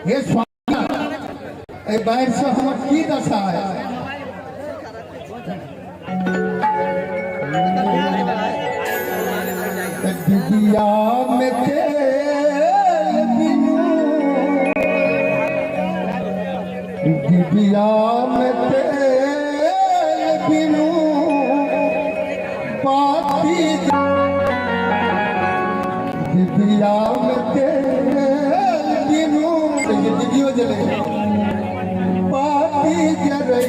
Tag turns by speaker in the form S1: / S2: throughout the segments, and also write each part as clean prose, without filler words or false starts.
S1: हे स्वामी ए बाहर से हमर की दशा है दिदिया में तेल बिनु दिदिया में तेल बिनु पाती दिदिया में तेल बिनु दिदियो जले पाती जरे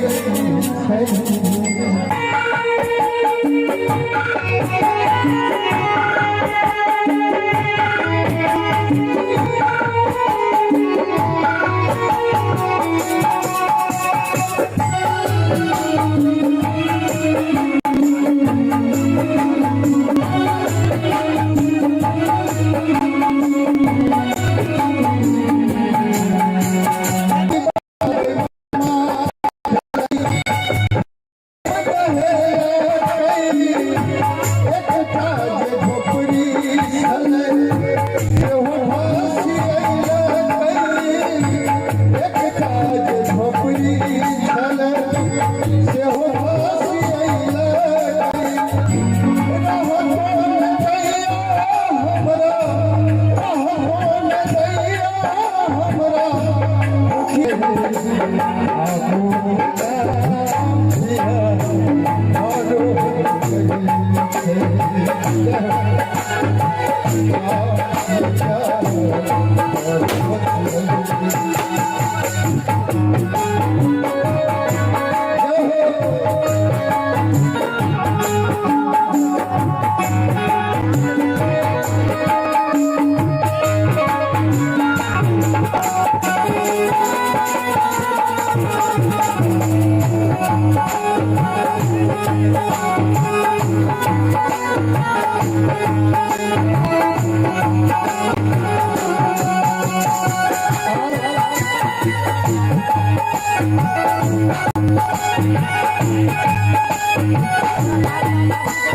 S2: Thank you.